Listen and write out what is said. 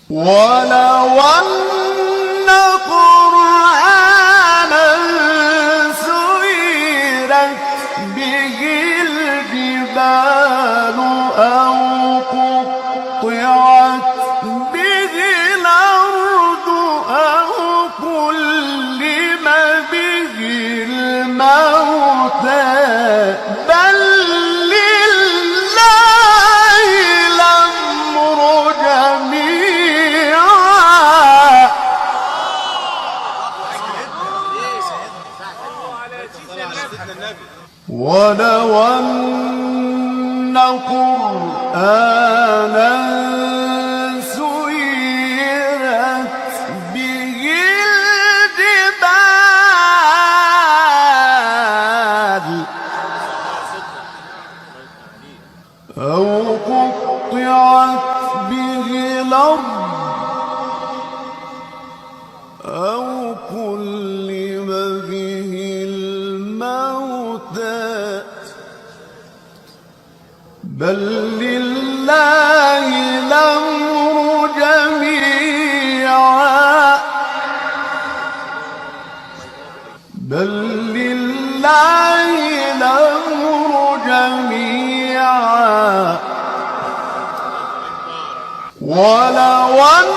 ولو أن قرآنا سيرت به الجبال أو قطعت به الأرض أو كلم به الموتى بل لله الأمر جميعا ولو أن قرآنا سيرت به الجبال أو قطعت به الأرض أو كلم به الموتى بل لله الأمر جميعا بل لله الأمر جميعا ولو أن